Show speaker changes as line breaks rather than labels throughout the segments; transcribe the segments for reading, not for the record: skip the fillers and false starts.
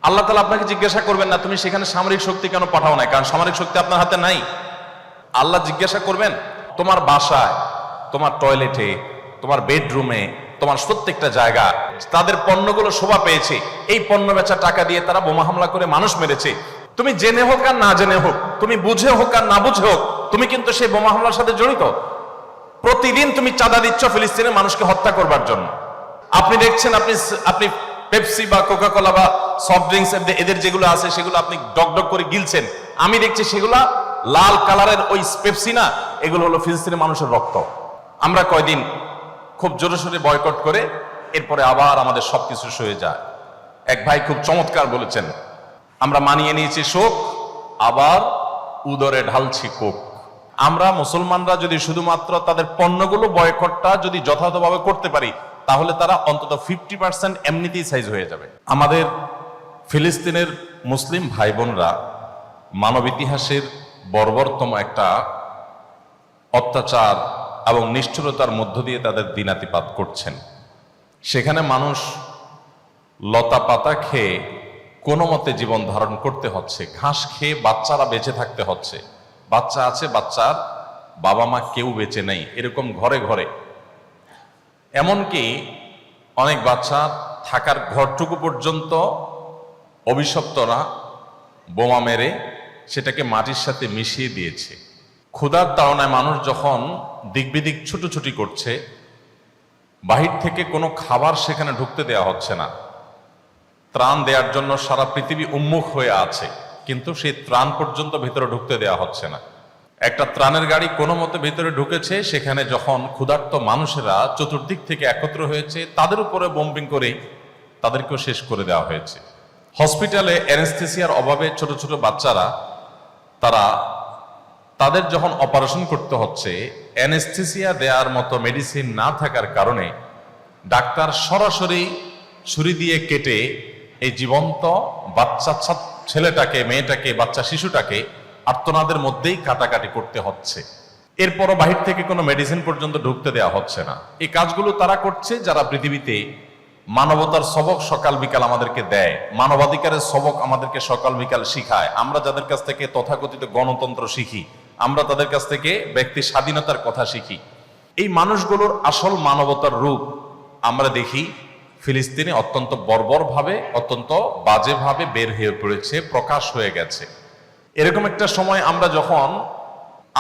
আল্লাহ তাআলা আপনাকে জিজ্ঞাসা করবেন না তুমি সেখানে সামরিক শক্তি কেন পাঠাও না, কারণ সামরিক শক্তি আপনার হাতে নাই। আল্লাহ জিজ্ঞাসা করবেন তোমার বাসায়, তোমার টয়লেটে, তোমার বেডরুমে, তোমার প্রত্যেকটা জায়গা তাদের পণ্যগুলো শোভা পেয়েছে, এই পণ্য বেচা টাকা দিয়ে তারা বোমা হামলা করে মানুষ মেরেছে। তুমি জেনে হোক আর না জেনে হোক, তুমি বুঝে হোক আর না বুঝে হোক, তুমি কিন্তু সেই বোমা হামলার সাথে জড়িত। প্রতিদিন তুমি চাঁদা দিচ্ছ ফিলিস্তিনের মানুষকে হত্যা করবার জন্য। আপনি দেখছেন, আপনি পেপসি বা কোকা কোলা বা সফট ড্রিঙ্কস এদের যেগুলো আছে সেগুলো আপনি ডক করে গিলছেন। আমি দেখছি সেগুলা লাল কালারের ওই পেপসি না, এগুলো হলো ফিলিস্তিনের মানুষের রক্ত। আমরা কয়দিন খুব জোরে সোরে বয়কট করে এরপরে আবার আমাদের সবকিছু সয়ে যায়। এক ভাই খুব চমৎকার বলেছেন, আমরা মানিয়ে নিয়েছি শোক, আবার উদরে ঢালছি কোক। আমরা মুসলমানরা যদি শুধুমাত্র তাদের পণ্যগুলো বয়কটটা যদি যথাযথভাবে করতে পারি, তাহলে তারা অন্তত 50% এমনিতেই সাইজ হয়ে যাবে। আমাদের ফিলিস্তিনের মুসলিম ভাই বোনরা মানব ইতিহাসের বর্বরতম একটা অত্যাচার এবং নিষ্ঠুরতার মধ্য দিয়ে তাদের দিনাতিপাত করছেন। সেখানে মানুষ লতা পাতা খেয়ে কোনো মতে জীবন ধারণ করতে হচ্ছে, ঘাস খেয়ে বাচ্চারা বেঁচে থাকতে হচ্ছে। বাচ্চা আছে, বাচ্চার বাবা মা কেউ বেঁচে নেই, এরকম ঘরে ঘরে। এমনকি অনেক বাচ্চা থাকার ঘরটুকু পর্যন্ত অভিশপ্তরা বোমা মেরে সেটাকে মাটির সাথে মিশিয়ে দিয়েছে। ক্ষুধার তাড়নায় মানুষ যখন দিকবিদিক ছুটোছুটি করছে, বাহির থেকে কোনো খাবার সেখানে ঢুকতে দেওয়া হচ্ছে না। ত্রাণ দেওয়ার জন্য সারা পৃথিবী উন্মুখ হয়ে আছে, কিন্তু সেই ত্রাণ পর্যন্ত ভেতরে ঢুকতে দেওয়া হচ্ছে না। একটা ত্রাণের গাড়ি কোনো মতে ভেতরে ঢুকেছে, সেখানে যখন ক্ষুধার্ত মানুষেরা চতুর্দিক থেকে একত্র হয়েছে, তাদের উপরে বোম্বিং করে তাদেরকেও শেষ করে দেওয়া হয়েছে। হসপিটালে অ্যানেস্থেসিয়ার অভাবে ছোট ছোট বাচ্চারা তাদের যখন অপারেশন করতে হচ্ছে, অ্যানেস্থেসিয়া দেওয়ার মতো মেডিসিন না থাকার কারণে ডাক্তার সরাসরি ছুরি দিয়ে কেটে এই জীবন্ত বাচ্চা ছেলেটাকে, মেয়েটাকে, বাচ্চা শিশুটাকে আর্তনাদের মধ্যেই কাটাকাটি করতে হচ্ছে। এরপরও বাহির থেকে কোনো মেডিসিন পর্যন্ত ঢুকতে দেওয়া হচ্ছে না। এই কাজগুলো তারা করছে যারা পৃথিবীতে মানবতার সবক সকাল বিকাল আমাদেরকে দেয়, মানবাধিকারের সবক আমাদেরকে সকাল বিকাল শিখায়। আমরা যাদের কাছ থেকে তথাকথিত গণতন্ত্র শিখি, আমরা তাদের কাছ থেকে ব্যক্তি স্বাধীনতার কথা শিখি। এই মানুষগুলোর আসল মানবতার রূপ আমরা দেখি ফিলিস্তিনে অত্যন্ত বর্বরভাবে, অত্যন্ত বাজেভাবে বের হয়ে পড়েছে, প্রকাশ হয়ে গেছে। এরকম একটা সময় আমরা যখন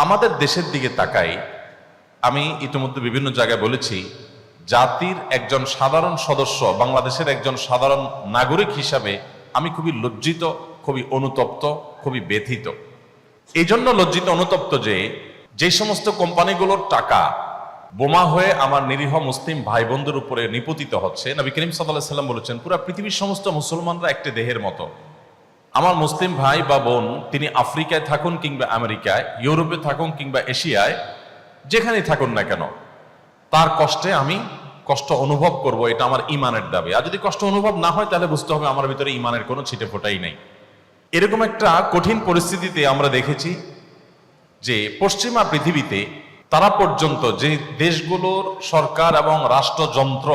আমাদের দেশের দিকে তাকাই, আমি ইতিমধ্যে বিভিন্ন জায়গায় বলেছি, জাতির একজন সাধারণ সদস্য, বাংলাদেশের একজন সাধারণ নাগরিক হিসাবে আমি খুবই লজ্জিত, খুবই অনুতপ্ত, খুবই ব্যথিত। এই জন্য লজ্জিত অনুতপ্ত যে সমস্ত কোম্পানিগুলোর টাকা বোমা হয়ে আমার নিরীহ মুসলিম ভাই বোনদের উপরে নিপতিত হচ্ছে। নবী করিম সাল্লাল্লাহু আলাইহি ওয়াসাল্লাম বলেছেন, পুরো পৃথিবীর সমস্ত মুসলমানরা একটি দেহের মতো। আমার মুসলিম ভাই বা বোন তিনি আফ্রিকায় থাকুন কিংবা আমেরিকায়, ইউরোপে থাকুন কিংবা এশিয়ায়, যেখানেই থাকুন না কেন, তার কষ্টে আমি কষ্ট অনুভব করব, এটা আমার ইমানের দাবি। আর যদি কষ্ট অনুভব না হয়, তাহলে বুঝতে হবে আমার ভিতরে ইমানের কোনো ছিটে ফোটাই নেই। এরকম একটা কঠিন পরিস্থিতিতে আমরা দেখেছি যে পশ্চিমা পৃথিবীতে তারা পর্যন্ত যে দেশগুলোর সরকার এবং রাষ্ট্রযন্ত্র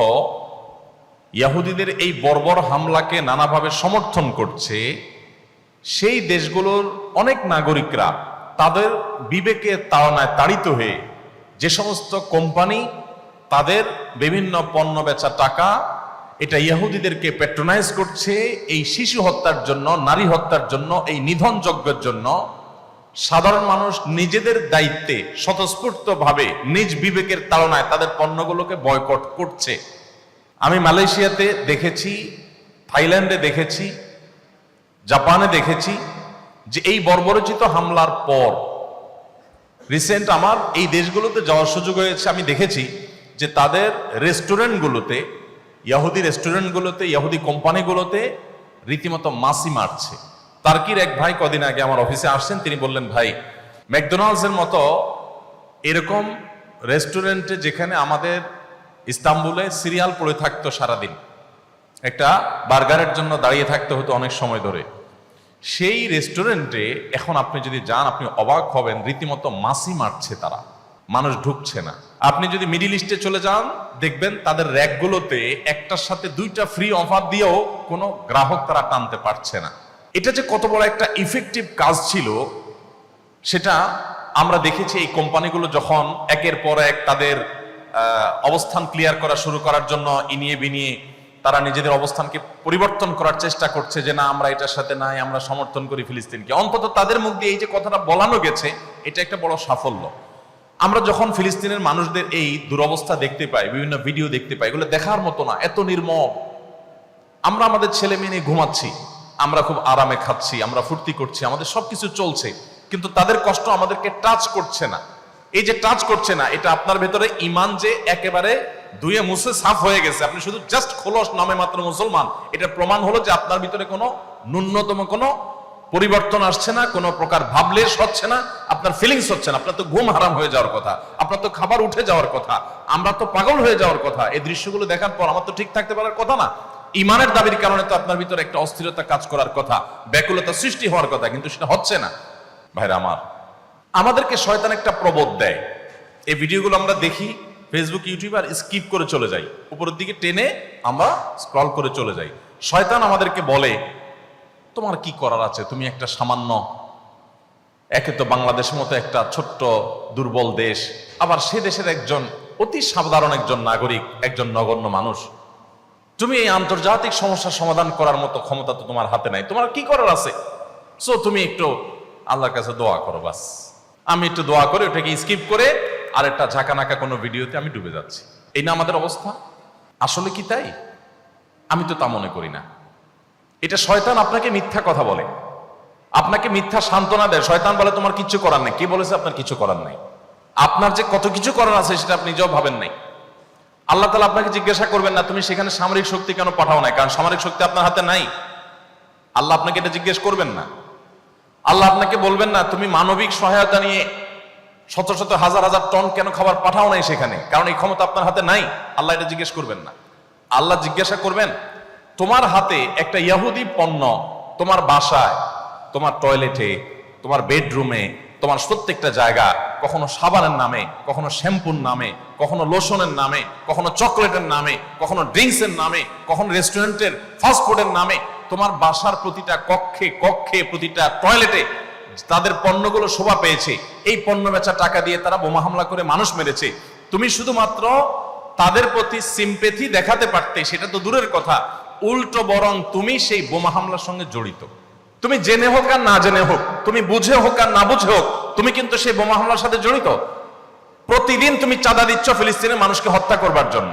ইহুদিদের এই বর্বর হামলাকে নানাভাবে সমর্থন করছে, সেই দেশগুলোর অনেক নাগরিকরা তাদের বিবেকের তাড়নায় তাড়িত হয়ে যে সমস্ত কোম্পানি তাদের বিভিন্ন পণ্য বেচা টাকা এটা ইহুদিদেরকে প্যাট্রোনাইজ করছে এই শিশু হত্যার জন্য, নারী হত্যার জন্য, এই নিধন যজ্ঞের জন্য, সাধারণ মানুষ নিজেদের দায়িত্বে স্বতঃস্ফূর্তভাবে নিজ বিবেকের তাড়নায় তাদের পণ্যগুলোকে বয়কট করছে। আমি মালয়েশিয়াতে দেখেছি, থাইল্যান্ডে দেখেছি, জাপানে দেখেছি যে এই বর্বরচিত হামলার পর রিসেন্ট আমার এই দেশগুলোতে যাওয়ার সুযোগ হয়েছে। আমি দেখেছি যে তাদের রেস্টুরেন্টগুলোতে, ইহুদি রেস্টুরেন্টগুলোতে, ইহুদি কোম্পানিগুলোতে রীতিমতো মাছি মারছে। তার্কির এক ভাই কদিন আগে আমার অফিসে আসছেন, তিনি বললেন, ভাই ম্যাকডোনাল্ডসের মতো এরকম রেস্টুরেন্টে যেখানে আমাদের ইস্তাম্বুলে সিরিয়াল পড়ে থাকতো সারাদিন, একটা বার্গারের জন্য দাঁড়িয়ে থাকতে হতো অনেক সময় ধরে, সেই রেস্টুরেন্টে এখন আপনি যদি যান আপনি অবাক হবেন, রীতিমতো মাছি মারছে তারা। মানুষ ঢুকছে না। আপনি যদি মিডিল ইস্টে চলে যান, দেখবেন তাদের র্যাকগুলোতে একটার সাথে দুইটা ফ্রি অফার দিয়েও কোনো গ্রাহক তারা টানতে পারছে না। এটা যে কত বড় একটা ইফেক্টিভ কাজ ছিল সেটা আমরা দেখেছি। এই কোম্পানিগুলো যখন একের পর এক তাদের অবস্থান ক্লিয়ার করা শুরু করার জন্য ইনিয়ে বিনিয়ে তারা নিজেদের অবস্থানকে পরিবর্তন করার চেষ্টা করছে যে না, আমরা এটার সাথে নাই, আমরা সমর্থন করি ফিলিস্তিনকে। অন্তত তাদের মুখ দিয়ে এই যে কথাটা বলানো গেছে, এটা একটা বড় সাফল্য। আমরা যখন ফিলিস্তিনের মানুষদের এই দুরবস্থা দেখতে পাই, বিভিন্ন ভিডিও দেখতে পাই, এগুলো দেখার মতো না, এত নির্মম। আমরা আমাদের ছেলে মেয়ে নিয়ে ঘুমাচ্ছি, আমরা খুব আরামে খাচ্ছি, আমরা ফুর্তি করছি, আমাদের সবকিছু চলছে, কিন্তু তাদের কষ্ট আমাদেরকে টাচ করছে না। এই যে টাচ করছে না, এটা আপনার ভেতরে ইমান যে একেবারে ধুয়ে মুছে সাফ হয়ে গেছে, আপনি শুধু জাস্ট খোলস নামে মাত্র মুসলমান, এটা প্রমাণ হলো যে আপনার ভিতরে কোনো ন্যূনতম কোনো পরিবর্তন আসছে না, কোনো প্রকার ভাবলেশ হচ্ছে না, আপনার ফিলিংস হচ্ছে না। আপনার তো ঘুম হারাম হয়ে যাওয়ার কথা, আপনার তো খাবার উঠে যাওয়ার কথা, আমরা তো পাগল হয়ে যাওয়ার কথা। এই দৃশ্যগুলো দেখার পর আমার তো ঠিক থাকতে পারার কথা না। ইমানের দাবির কারণে তো আপনার ভিতরে একটা অস্থিরতা কাজ করার কথা, ব্যাকুলতা সৃষ্টি হওয়ার কথা, কিন্তু সেটা হচ্ছে না। ভাইরা আমার, আমাদেরকে শয়তান একটা প্রবোধ দেয়। এই ভিডিওগুলো আমরা দেখি ফেসবুক, ইউটিউব, আর স্কিপ করে চলে যাই, উপরের দিকে টেনে আমরা স্ক্রল করে চলে যাই। শয়তান আমাদেরকে বলে, তোমার কি করার আছে, তুমি একটা সামান্য, একে তো বাংলাদেশের মতো একটা ছোট্ট দুর্বল দেশ, আবার সে দেশের একজন অতি সাধারণ একজন নাগরিক, একজন নগণ্য মানুষ, তুমি এই আন্তর্জাতিক সমস্যার সমাধান করার মতো ক্ষমতা তো তোমার হাতে নাই, তোমার কি করার আছে? সো তুমি একটু আল্লাহর কাছে দোয়া করো, বাস। আমি একটু দোয়া করে ওটাকে স্কিপ করে আর একটা ঝাঁকানাকা কোনো ভিডিওতে আমি ডুবে যাচ্ছি। এই না আমাদের অবস্থা? আসলে কি তাই? আমি তো তা মনে করি না। এটা শয়তান আপনাকে মিথ্যা কথা বলে, আপনাকে মিথ্যা সান্ত্বনা দেয়। শয়তান বলে তোমার কিচ্ছু করার নেই। কে বলেছে আপনার কিছু করার নেই? আপনার যে কত কিছু করার আছে সেটা আপনি নিজেও ভাবেন নাই। আল্লাহ তাআলা আপনাকে জিজ্ঞাসা করবেন না তুমি সেখানে সামরিক শক্তি কেন পাঠাও নাই, কারণ সামরিক শক্তি আপনার হাতে নাই। আল্লাহ আপনাকে এটা জিজ্ঞেস করবেন না। আল্লাহ আপনাকে বলবেন না তুমি মানবিক সহায়তা নিয়ে শত শত হাজার হাজার টন কেন খাবার পাঠাও নাই সেখানে, কারণ এই ক্ষমতা আপনার হাতে নাই। আল্লাহ এটা জিজ্ঞেস করবেন না। আল্লাহ জিজ্ঞাসা করবেন তোমার হাতে একটা ইহুদি পণ্য তোমার বাসায়, তোমার টয়লেটে, তোমার বেডরুমে, তোমার প্রত্যেকটা জায়গা, কখনো সাবানের নামে, কখনো শ্যাম্পুর নামে, কখনো লোশনের নামে, কখনো চকলেটের নামে, কখনো ড্রিঙ্কসের নামে, কখনো রেস্টুরেন্টের ফাস্টফুডের নামে, তোমার বাসার প্রতিটা কক্ষে কক্ষে, প্রতিটা টয়লেটে তাদের পণ্যগুলো শোভা পেয়েছে। এই পণ্য বেচা টাকা দিয়ে তারা বোমা হামলা করে মানুষ মেরেছে। তুমি শুধুমাত্র তাদের প্রতি সিম্পেথি দেখাতে পারতে, সেটা তো দূরের কথা, উল্টো বরং তুমি সেই বোমা হামলার সঙ্গে জড়িত। তুমি জেনে হোক আর না জেনে হোক, তুমি বুঝে হোক আর না বুঝে হোক, তুমি কিন্তু সেই বোমা হামলার সাথে জড়িত। প্রতিদিন তুমি চাঁদা দিচ্ছ ফিলিস্তিনের মানুষকে হত্যা করবার জন্য।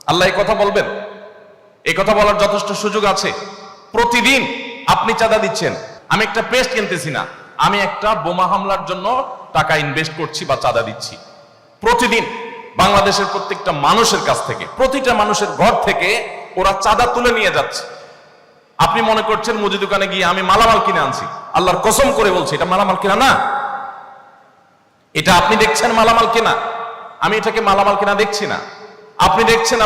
আল্লাহ এই কথা বলবেন? এই কথা বলার যথেষ্ট সুযোগ আছে? প্রতিদিন আপনি চাঁদা দিচ্ছেন। আমি একটা পেস্ট কিনতেছি না, আমি একটা বোমা হামলার জন্য টাকা ইনভেস্ট করছি বা চাঁদা দিচ্ছি। প্রতিদিন বাংলাদেশের প্রত্যেকটা মানুষের কাছ থেকে, প্রতিটা মানুষের ঘর থেকে ওরা চাঁদা তুলে নিয়ে যাচ্ছে। আপনি মনে করছেন মুদি দোকানে গিয়ে আমি মালামাল কিনে আনছি। আল্লাহর কসম করে বলছি এটা মালামাল কিনা না। এটা আপনি দেখছেন মালামাল কিনা, আমি এটাকে মালামাল কিনা দেখছি না। আপনি দেখছেন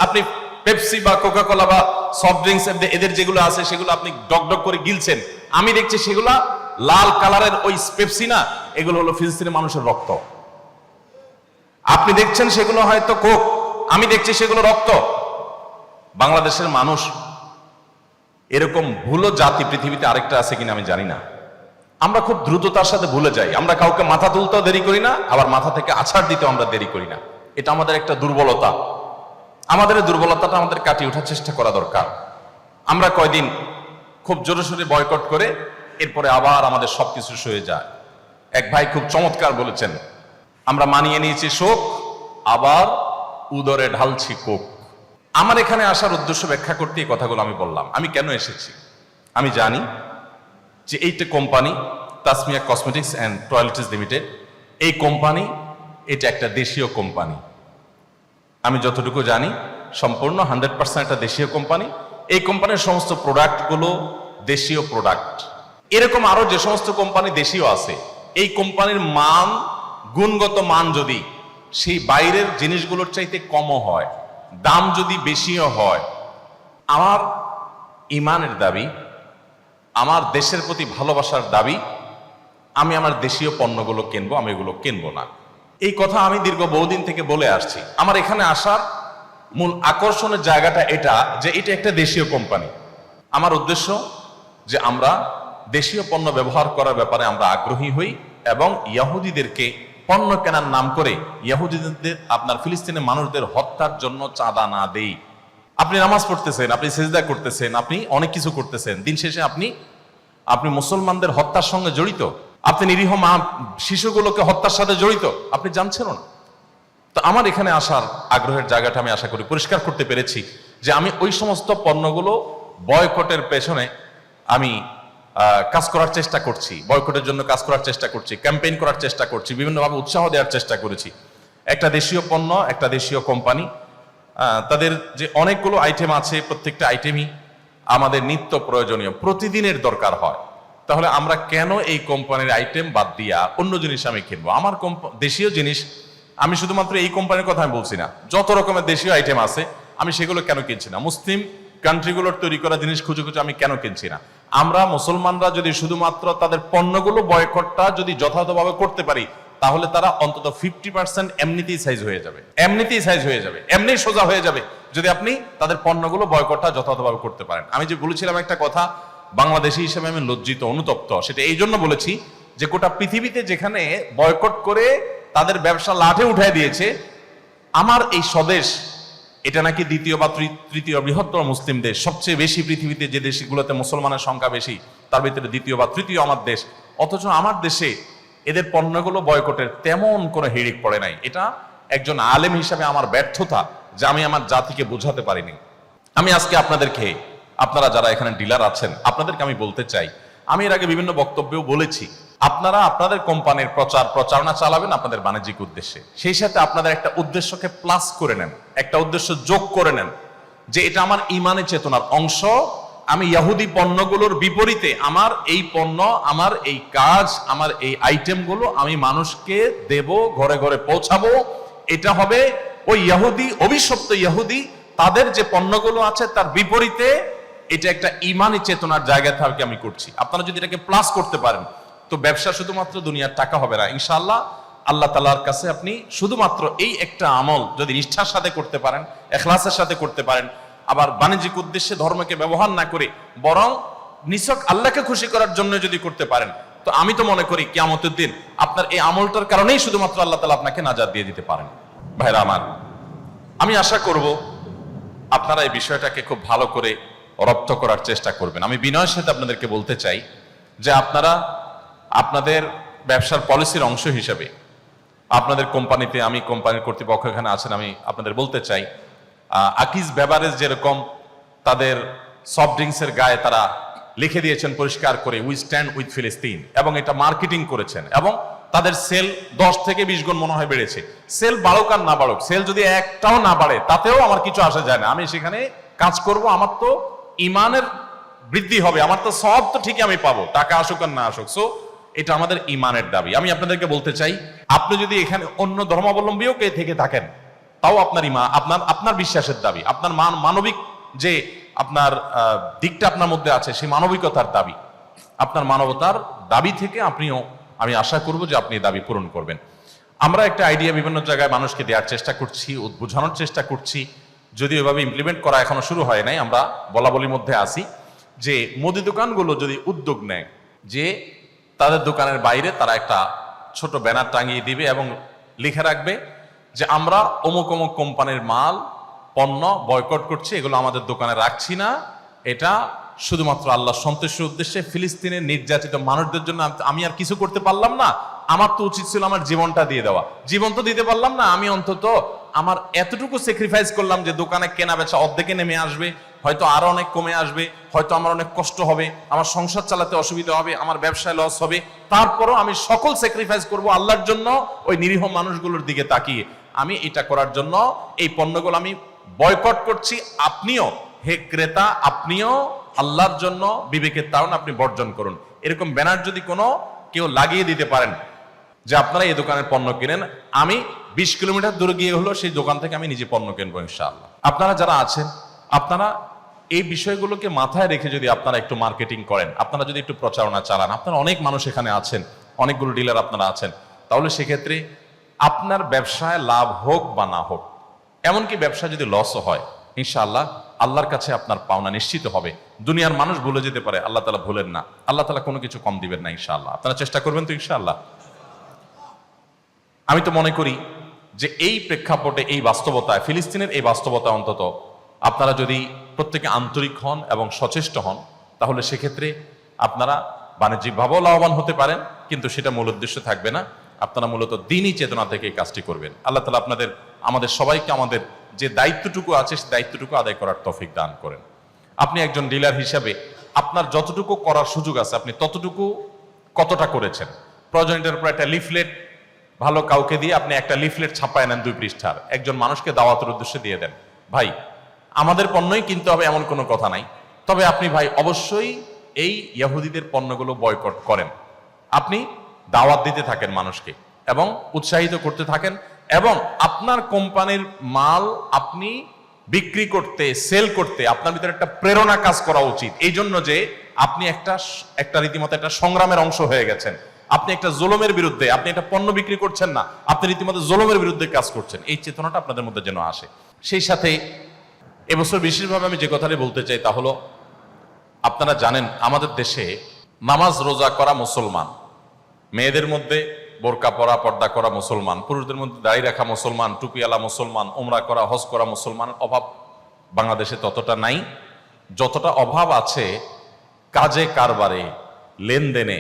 আপনি পেপসি বা কোকা কোলা বা সফট ড্রিঙ্কস এদের যেগুলো আছে সেগুলো আপনি ডক করে গিলছেন। আমি দেখছি সেগুলা লাল কালারের ওই পেপসি না, এগুলো হলো ফিলিস্তিনের মানুষের রক্ত। আপনি দেখছেন সেগুলো হয়তো কোক, আমি দেখছি সেগুলো রক্ত। বাংলাদেশের মানুষ এরকম ভুলো জাতি পৃথিবীতে আরেকটা আছে কিনা আমি জানি না। আমরা খুব দ্রুততার সাথে ভুলে যাই। আমরা কাউকে মাথা তুলতেও দেরি করি না, আবার মাথা থেকে আছাড় দিতেও আমরা দেরি করি না। এটা আমাদের একটা দুর্বলতা। আমাদের এই দুর্বলতাটা আমাদের কাটিয়ে ওঠার চেষ্টা করা দরকার। আমরা কয়দিন খুব জোরে সোরে বয়কট করে এরপরে আবার আমাদের সবকিছু সয়ে যায়। এক ভাই খুব চমৎকার বলেছেন, আমরা মানিয়ে নিয়েছি শোক, আবার উদরে ঢালছি কোক। আমার এখানে আসার উদ্দেশ্য ব্যাখ্যা করতে এই কথাগুলো আমি বললাম। আমি কেন এসেছি? আমি জানি যে এইটা company Tasmia cosmetics and toilets limited, এই কোম্পানি এটা একটা দেশীয় কোম্পানি। আমি যতটুকু জানি সম্পূর্ণ 100% একটা দেশীয় কোম্পানি। এই কোম্পানির সমস্ত প্রোডাক্টগুলো দেশীয় প্রোডাক্ট। এরকম আরো যে সমস্ত কোম্পানি দেশীয় আছে, এই কোম্পানির মান, গুণগত মান যদি সেই বাইরের জিনিসগুলোর চাইতে কমও হয়, দাম যদি বেশিও হয়, আমার ইমানের দাবি, আমার দেশের প্রতি ভালোবাসার দাবি, আমি আমার দেশীয় পণ্যগুলো কিনবো, আমি এগুলো কিনবো না। এই কথা আমি দীর্ঘ বহুদিন থেকে বলে আসছি। আমার এখানে আসার মূল আকর্ষণের জায়গাটা এটা যে এটা একটা দেশীয় কোম্পানি। আমার উদ্দেশ্য যে আমরা দেশীয় পণ্য ব্যবহার করার ব্যাপারে আমরা আগ্রহী হই এবং ইহুদিদেরকে পণ্য কেনার নাম করে ইহুদিদের আপনার ফিলিস্তিনের মানুষদের হত্যার জন্য চাঁদা না দেই। আপনি নামাজ পড়তেছেন, আপনি সেজদা করতেছেন, আপনি অনেক কিছু করতেছেন, দিন শেষে আপনি মুসলমানদের হত্যার সঙ্গে জড়িত, আপনি নিরীহ মা শিশুগুলোকে হত্যার সাথে জড়িত, আপনি জানছেন না। তো আমার এখানে আসার আগ্রহের জায়গাটা আমি আশা করি পরিষ্কার করতে পেরেছি যে আমি ওই সমস্ত পণ্যগুলো বয়কটের পেছনে আমি কাজ করার চেষ্টা করছি, বয়কটের জন্য কাজ করার চেষ্টা করছি, ক্যাম্পেইন করার চেষ্টা করছি, বিভিন্নভাবে উৎসাহ দেওয়ার চেষ্টা করেছি। একটা দেশীয় পণ্য, একটা দেশীয় কোম্পানি, তাদের যে অনেকগুলো আইটেম আছে, প্রত্যেকটা আইটেমই আমাদের নিত্য প্রয়োজনীয়, প্রতিদিনের দরকার হয়। তাহলে আমরা কেন এই কোম্পানির আইটেম বাদ দিয়া অন্য জিনিস আমি কিনবো? আমার দেশীয় জিনিস, আমি শুধুমাত্র এই কোম্পানির কথা আমি বলছি না, যত রকমের দেশীয় আইটেম আছে আমি সেগুলো কেন কিনছি না? মুসলিম কান্ট্রিগুলোর তৈরি করা জিনিস খুঁজে খুঁজে আমি কেন কিনছি না? আমরা মুসলমানরা যদি শুধুমাত্র তাদের পণ্যগুলো বয়কটটা যদি যথাযথভাবে করতে পারি, তাহলে তারা অন্তত 50% এমনিতেই সাইজ হয়ে যাবে, এমনি সোজা হয়ে যাবে যদি আপনি তাদের পণ্যগুলো বয়কটটা যথাযথভাবে করতে পারেন। আমি যে বলেছিলাম একটা কথা, বাংলাদেশী হিসেবে আমি লজ্জিত, অনুতপ্ত, সেটা এই জন্য বলেছি যে গোটা পৃথিবীতে যেখানে বয়কট করে তাদের ব্যবসা লাঠে উঠায় দিয়েছে, আমার এই স্বদেশ এটা নাকি দ্বিতীয় বা তৃতীয় বৃহত্তর মুসলিম দেশ, সবচেয়ে বেশি পৃথিবীতে যে দেশগুলোতে মুসলমানের সংখ্যা বেশি তার ভিতরে দ্বিতীয় বা তৃতীয় আমার দেশ, অথচ আমার দেশে এদের পণ্যগুলো বয়কটের তেমন কোনো হিড়িক পড়ে নাই। এটা একজন আলেম হিসাবে আমার ব্যর্থতা যে আমি আমার জাতিকে বোঝাতে পারিনি। আমি আজকে আপনারা যারা এখানে ডিলার আছেন, আপনাদেরকে আমি বলতে চাই, আমি এর আগে বিভিন্ন বক্তব্যেও বলেছি, আপনারা আপনাদের কোম্পানির প্রচারণা চালাবেন আপনাদের বাণিজ্যিক উদ্দেশ্যে, সেই সাথে আপনাদের একটা উদ্দেশ্যকে প্লাস করে নেন, একটা উদ্দেশ্য যোগ করে নেন যে এটা আমার ইমানের চেতনার অংশ। আমি ইহুদি পণ্যগুলোর বিপরীতে আমার এই পণ্য, আমার এই কাজ, আমার এই আইটেমগুলো আমি মানুষকে দেব, ঘরে ঘরে পৌঁছাবো। এটা হবে ওই ইহুদি, অভিশপ্ত ইহুদি, তাদের যে পণ্যগুলো আছে তার বিপরীতে। এটা একটা ইমানি চেতনার জায়গা থেকে আমি করছি। আপনারা যদি এটাকে প্লাস করতে পারেন তো ব্যবসা শুধুমাত্র দুনিয়ার টাকা হবে না, ইনশাআল্লাহ আল্লাহ তাআলার কাছে আপনি শুধুমাত্র এই একটা আমল যদি নিষ্ঠার সাথে করতে পারেন, ইখলাসের সাথে করতে পারেন, আবার বাণিজ্যিক উদ্দেশ্যে ধর্মকে ব্যবহার না করে বরং নিছক আল্লাহকে খুশি করার জন্য যদি করতে পারেন, তো আমি তো মনে করি কিয়ামতের দিন আপনার এই আমলটার কারণেই শুধুমাত্র আল্লাহ তাআলা আপনাকে নাজাত দিয়ে দিতে পারেন। ভাইরা আমার, আমি আশা করব আপনারা এই বিষয়টাকে খুব ভালো করে রপ্ত করার চেষ্টা করবেন। আমি বিনয়ের সাথে আপনাদেরকে বলতে চাই যে আপনারা আপনাদের ব্যবসার পলিসির অংশ হিসেবে আপনাদের কোম্পানিতে, আমি কোম্পানির কর্তৃপক্ষ এখানে আছেন, আমি আপনাদের বলতে চাই, আকিজ বেভারেজ যেরকম তাদের সফট ড্রিঙ্কসের গায়ে তারা লিখে দিয়েছেন পরিষ্কার করে উই স্ট্যান্ড উইথ ফিলিস্তিন, এবং এটা মার্কেটিং করেছেন, এবং তাদের সেল 10 থেকে 20 গুণ মনে হয় বেড়েছে। সেল বাড়ুক আর না বাড়ুক, সেল যদি একটাও না বাড়ে তাতেও আমার কিছু আসা যায় না, আমি সেখানে কাজ করব, আমার তো ইমানের বৃদ্ধি হবে, আমার তো সব তো ঠিকই আমি পাবো, টাকা আসুক আর না আসুক। সো এটা আমাদের ইমানের দাবি। আমি আপনাদেরকে বলতে চাই, আপনি যদি এখানে অন্য ধর্মাবলম্বীও কে থেকে থাকেন, তাও আপনার ইমান, আপনার বিশ্বাসের দাবি, আপনার মানবিক যে আপনার দিকটা আপনার মধ্যে আছে, সেই মানবিকতার দাবি, আপনার মানবতার দাবি থেকে আপনিও, আমি আশা করব যে আপনি দাবি পূরণ করবেন। আমরা একটা আইডিয়া বিভিন্ন জায়গায় মানুষকে দেওয়ার চেষ্টা করছি, বোঝানোর চেষ্টা করছি, যদি এভাবে ইমপ্লিমেন্ট করা এখনো শুরু হয় নাই, আমরা বলাবলির মধ্যে আছি, যে মুদি দোকানগুলো যদি উদ্যোগ নেয় যে তাদের দোকানের বাইরে তারা একটা ছোট ব্যানার টাঙিয়ে দিবে এবং লিখে রাখবে যে আমরা অমুক অমুক কোম্পানির মাল পণ্য বয়কট করছি, এগুলো আমাদের দোকানে রাখছি না, এটা শুধুমাত্র আল্লাহ সন্তুষ্টির উদ্দেশ্যে ফিলিস্তিনের নির্যাতিত মানুষদের জন্য। আমি আর কিছু করতে পারলাম না, আমার তো উচিত ছিল আমার জীবনটা দিয়ে দেওয়া, জীবন তো দিতে পারলাম না, আমি অন্তত আমার এতটুকু স্যাক্রিফাইস করলাম যে দোকানে কেনা বেচা অর্ধেকে নেমে আসবে, হয়তো আরো অনেক কমে আসবে, হয়তো আমার অনেক কষ্ট হবে, আমার সংসার চালাতে অসুবিধা হবে, আমার ব্যবসায় লস হবে, তারপরও আমি সকল স্যাক্রিফাইস করব আল্লাহর জন্য, ওই নিরীহ মানুষগুলোর দিকে তাকিয়ে। আমি এটা করার জন্য এই পণ্যগুলো আমি বয়কট করছি। আপনিও হে ক্রেতা, আপনিও আল্লাহর জন্য বিবেকের তাড়না আপনি বর্জন করুন। এরকম ব্যানার যদি কোনো কেউ লাগিয়ে দিতে পারেন যে আপনারা এই দোকানের পণ্য কিনেন, আমি 20 কিলোমিটার দূরে গিয়ে হলো সেই দোকান থেকে আমি নিজে পণ্য কিনবো ইনশাআল্লাহ। আপনারা যারা আছেন, আপনারা এই বিষয়গুলোকে মাথায় রেখে যদি আপনারা একটু মার্কেটিং করেন, আপনারা যদি একটু প্রচারণা চালান, আপনারা অনেক মানুষ এখানে আছেন, অনেকগুলো ডিলার আপনারা আছেন, তাহলে সেক্ষেত্রে আপনার ব্যবসায় লাভ হোক বা না হোক, এমনকি ব্যবসা যদি লসও হয়, ইনশাআল্লাহ আল্লাহর কাছে আপনার পাওনা নিশ্চিত হবে। দুনিয়ার মানুষ ভুলে যেতে পারে, আল্লাহ তাআলা ভুলেন না। আল্লাহ তাআলা কোনো কিছু কম দিবেন না ইনশাআল্লাহ। আপনারা চেষ্টা করবেন তো ইনশাআল্লাহ? আমি তো মনে করি যে এই প্রেক্ষাপটে, এই বাস্তবতায়, ফিলিস্তিনের এই বাস্তবতা অন্তত আপনারা যদি প্রত্যেকে আন্তরিক হন এবং সচেষ্ট হন, তাহলে সেক্ষেত্রে আপনারা বাণিজ্যিকভাবেও লাভবান হতে পারেন, কিন্তু সেটা মূল উদ্দেশ্য থাকবে না। আপনারা মূলত দ্বীনি চেতনা থেকে এই কাজটি করবেন। আল্লাহ তাআলা আমাদের সবাইকে আমাদের যে দায়িত্বটুকু আছে সেই দায়িত্বটুকু আদায় করার তৌফিক দান করেন। আপনি একজন ডিলার হিসাবে আপনার যতটুকু করার সুযোগ আছে আপনি ততটুকু কতটা করেছেন? প্রয়োজন এটার উপর একটা লিফলেট ভালো কাউকে দিয়ে আপনি একটা লিফলেট ছাপায় নেন 2 পৃষ্ঠার, একজন মানুষকে দাওয়াতের উদ্দেশ্যে দিয়ে দেন, ভাই আমাদের পণ্যই কিনতে হবে এমন কোনো কথা নাই, তবে আপনি ভাই অবশ্যই এই ইহুদিদের পণ্যগুলো বয়কট করেন। আপনি দাওয়াত দিতে থাকেন মানুষকে এবং উৎসাহিত করতে থাকেন, এবং আপনার কোম্পানির মাল আপনি বিক্রি করতে, সেল করতে আপনার ভিতরে একটা প্রেরণা কাজ করা উচিত। এই জন্য যে আপনি একটা রীতিমতো একটা সংগ্রামের অংশ হয়ে গেছেন। আপনি একটা জুলুমের বিরুদ্ধে, আপনি একটা পণ্য বিক্রি করছেন না, আপনি রীতিমতো জুলুমের বিরুদ্ধে কাজ করছেন। এই চেতনাটা আপনাদের মধ্যে যেন আসে। সেই সাথে এবছর বিশেষভাবে আমি যে কথাটি বলতে চাই তা হলো, আপনারা জানেন আমাদের দেশে নামাজ রোজা করা মুসলমান, মেয়েদের মধ্যে বোরকা পরা, পর্দা করা মুসলমান, পুরুষদের মধ্যে দাড়ি রাখা মুসলমান, টুপিওয়ালা মুসলমান, উমরা করা, হজ করা মুসলমানের অভাব বাংলাদেশে ততটা নাই যতটা অভাব আছে কাজে কারবারে, লেনদেনে,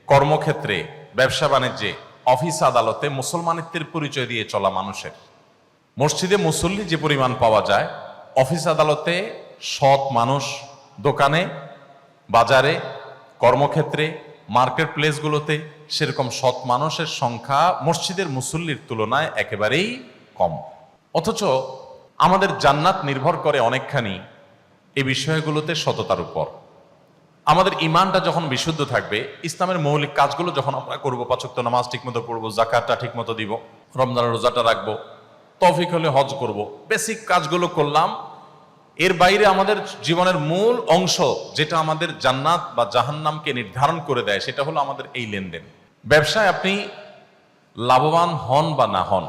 কর্মক্ষেত্রে, ব্যবসা বাণিজ্যে, অফিস আদালতে মুসলমানিত্বের পরিচয় দিয়ে চলা মানুষের। মসজিদে মুসল্লি যে পরিমাণ পাওয়া যায়, অফিস আদালতে সৎ মানুষ, দোকানে, বাজারে, কর্মক্ষেত্রে, মার্কেট প্লেসগুলোতে সেরকম সৎ মানুষের সংখ্যা মসজিদের মুসল্লির তুলনায় একেবারেই কম। অথচ আমাদের জান্নাত নির্ভর করে অনেকখানি এই বিষয়গুলোতে সততার উপর। আমাদের ইমানটা যখন বিশুদ্ধ থাকবে, ইসলামের মৌলিক কাজগুলো যখন আমরা করবো, 5 ওয়াক্ত নামাজ ঠিকমতো পড়বো, জাকাতটা ঠিকমতো দিব, রমজানের রোজাটা রাখবো, তৌফিক হলে হজ করব, বেসিক কাজগুলো করলাম। এর বাইরে আমাদের জীবনের মূল অংশ যেটা আমাদের জান্নাত বা জাহান্নামকে নির্ধারণ করে দেয়, সেটা হলো আমাদের এই লেনদেন। ব্যবসায় আপনি লাভবান হন বা না হন,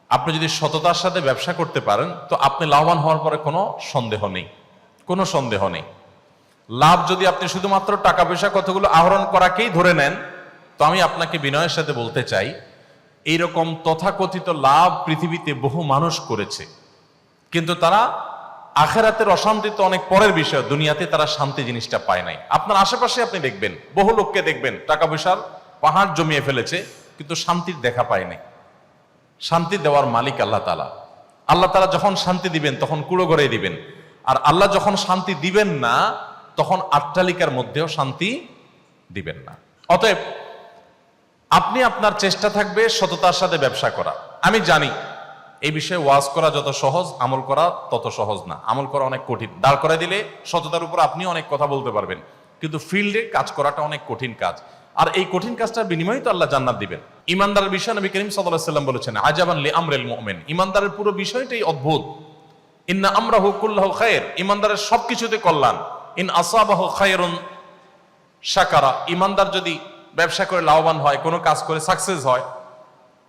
আপনি যদি সততার সাথে ব্যবসা করতে পারেন তো আপনি লাভবান হওয়ার পরে কোনো সন্দেহ নেই, কোনো সন্দেহ নেই। লাভ যদি আপনি শুধুমাত্র টাকা পয়সা কতগুলো আহরণ করাকেই ধরে নেন, তো আমি আপনাকে বিনয়ের সাথে বলতে চাই, এইরকম তথাকথিত লাভ পৃথিবীতে বহু মানুষ করেছে, কিন্তু তারা আখেরাতের অশান্তি তো অনেক পরের বিষয়, দুনিয়াতে তারা শান্তি জিনিসটা পায় নাই। আপনার আশেপাশে আপনি দেখবেন, বহু লোককে দেখবেন টাকা পয়সার পাহাড় জমিয়ে ফেলেছে, কিন্তু শান্তির দেখা পায় নাই। শান্তি দেওয়ার মালিক আল্লাহ তাআলা। আল্লাহ তাআলা যখন শান্তি দিবেন তখন কুড়ো করে দিবেন, আর আল্লাহ যখন শান্তি দিবেন না তখন আট্টালিকার মধ্যেও শান্তি দিবেন না। অতএব আপনি আপনার চেষ্টা থাকবে সততার সাথে ব্যবসা করা। আমি জানি এই বিষয়ে ওয়াজ করা যত সহজ, আমল করা তত সহজ না। আমল করা অনেক কঠিন। দাঁড় করায় দিলে সততার উপর আপনি অনেক কথা বলতে পারবেন, কিন্তু ফিল্ডে কাজ করাটা অনেক কঠিন কাজ। আর এই কঠিন কাজটার বিনিময়ে তো আল্লাহ জান্নাত দিবেন। ইমানদারের বিষয় নবী করিম সাল্লাল্লাহু আলাইহি ওয়াসাল্লাম বলেছেন, আজাবান লি আমরিল মুমিন, ইমানদারের পুরো বিষয়টাই অদ্ভুত। ইন্না আমরাহু কুল্লাহু খায়র, ইমানদারের সবকিছুতে কল্যাণ। ইন আসাবাহু খায়রুন শাকারা, ইমানদার যদি ব্যবসা করে লাভবান হয়, কোনো কাজ করে সাকসেস হয়,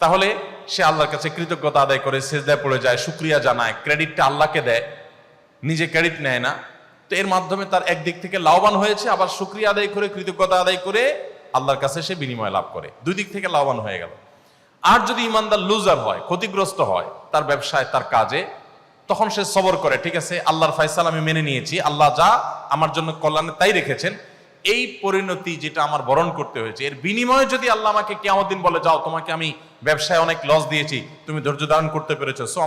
তাহলে সে আল্লাহর কাছে কৃতজ্ঞতা আদায় করে সিজদায় পড়ে যায়, শুকরিয়া জানায়, ক্রেডিটটা আল্লাহকে দেয়, নিজে ক্রেডিট নেয় না। তো এর মাধ্যমে তার একদিক থেকে লাভবান হয়েছে, আবার শুকরিয়া আদায় করে, কৃতজ্ঞতা আদায় করে আল্লাহর কাছে সে বিনিময় লাভ করে, 2 দিক থেকে লাভবান হয়ে গেল। আর যদি ইমানদার লুজার হয়, ক্ষতিগ্রস্ত হয় তার ব্যবসায়, তার কাজে, তখন সে সবর করে, ঠিক আছে আল্লাহর ফয়সালা আমি মেনে নিয়েছি, আল্লাহ যা আমার জন্য কল্যাণে তাই রেখেছেন, এই পরিণতি যেটা আমার বরণ করতে হয়েছে, এর বিনিময়ে যদি আল্লাহ আমাকে কিয়ামত দিন বলে, যাও তোমাকে আমি ব্যবসায় অনেক লস দিয়েছি, তুমি ধৈর্য ধারণ করতে পেরেছো, সো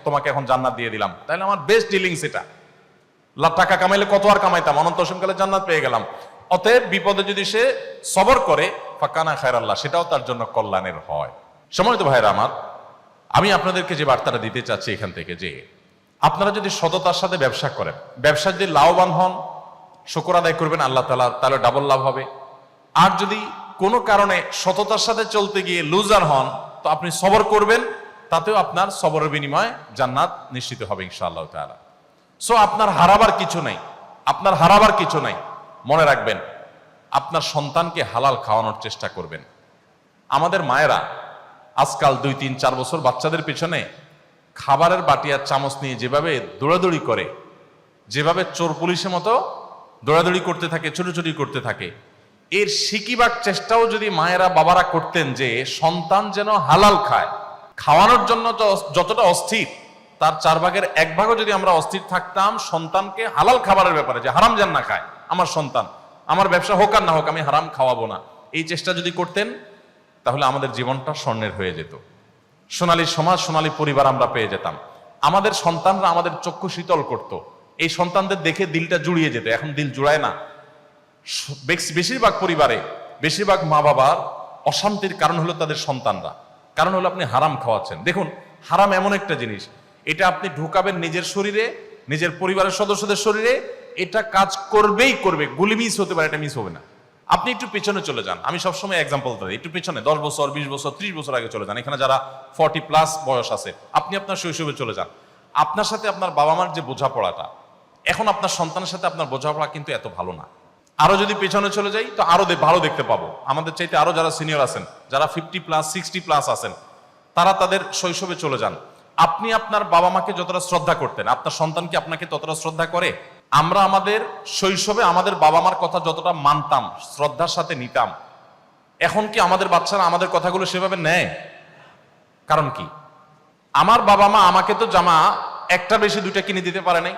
তোমাকে এখন জান্নাত দিয়ে দিলাম, তাহলে আমার বেস্ট ডিলিংস এটা। টাকা কামাইলে কত আর কামাইতাম, অনন্ত অসীমকালে জান্নাত পেয়ে গেলাম। অতএব বিপদে যদি সে সবর করে, ফাকানা খায়রাল্লাহ, সেটাও তার জন্য কল্যাণের হয়। সম্মানিত ভাইরা আমার, আমি আপনাদেরকে যে বার্তাটা দিতে চাচ্ছি এখান থেকে, যে আপনারা যদি সততার সাথে ব্যবসা করেন, ব্যবসা যদি লাভবান হন, শুকর আদায় করবেন আল্লাহ তাআলা, তাহলে ডাবল লাভ হবে। আর যদি কোনো কারণে সততার সাথে চলতে গিয়ে লুজার হন, তো আপনি সবর করবেন, তাতেও আপনার সবরের বিনিময়ে জান্নাত নিশ্চিত হবে ইনশাআল্লাহ তাআলা। সো আপনার হারাবার কিছু নাই, আপনার হারাবার কিছু নাই। মনে রাখবেন, আপনার সন্তানকে হালাল খাওয়ানোর চেষ্টা করবেন। আমাদের মায়েরা আজকাল 2, 3, 4 বছর বাচ্চাদের পেছনে খাবারের বাটি আর চামচ নিয়ে যেভাবে দৌড়াদৌড়ি করে, যেভাবে চোর পুলিশের মতো দৌড়াদৌড়ি করতে থাকে, ছুটোছুটি করতে থাকে, এর শিকিবার চেষ্টাও যদি মায়েরা বাবারা করতেন যে সন্তান যেন হালাল খায়, খাওয়ানোর জন্য যতটা অস্থির তার 1/4 যদি আমরা অস্থির থাকতাম সন্তানকে হালাল খাবারের ব্যাপারে, যে হারাম যেন না খায় আমার সন্তান, আমার ব্যবসা হোক আর না হোক আমি হারাম খাওয়াবো না, এই চেষ্টা যদি করতেন তাহলে আমাদের জীবনটা স্বর্ণের হয়ে যেত। সোনালী সমাজ, সোনালী পরিবার আমরা পেয়ে যেতাম। আমাদের সন্তানরা আমাদের চক্ষু শীতল করত, এই সন্তানদের দেখে দিলটা জুড়িয়ে যেত। এখন দিল জুড়ায় না। বেশিরভাগ পরিবারে, বেশিরভাগ মা বাবার অশান্তির কারণ হলো তাদের সন্তানরা। কারণ হলো আপনি হারাম খাওয়াচ্ছেন। দেখুন, হারাম এমন একটা জিনিস, এটা আপনি ঢুকাবেন নিজের শরীরে, নিজের পরিবারের সদস্যদের শরীরে, এটা কাজ করবেই করবে। গুলি মিস হতে পারে, এটা মিস হবে না। আপনি একটু পেছনে চলে যান, আমি সবসময় এক্সাম্পল দিই, একটু পেছনে 10 বছর, 20 বছর, 30 বছর আগে চলে যান। এখানে যারা 40+ বয়স আছে, আপনি আপনার শৈশবে চলে যান। আপনার সাথে আপনার বাবা মার যে বোঝাপড়াটা, এখন আপনার সন্তানের সাথে আপনার বোঝাপড়া কিন্তু এত ভালো না। আরো যদি পেছনে চলে যাই তো আরো ভালো দেখতে পাবো। আমাদের চাইতে আরো যারা সিনিয়র আছেন, যারা 50+, 60+ আছেন, তারা তাদের শৈশবে চলে যান। আপনি আপনার বাবা মাকে যতটা শ্রদ্ধা করতেন, আপনার সন্তান কি আপনাকে ততটা শ্রদ্ধা করে? আমরা আমাদের শৈশবে আমাদের বাবা মার কথা যতটা মানতাম, শ্রদ্ধার সাথে নিতাম, এখন কি আমাদের বাচ্চারা আমাদের কথাগুলো সেভাবে নেয়? কারণ কি? আমার বাবা মা আমাকে তো জামা একটা বেশি 2টা কিনে দিতে পারে নাই।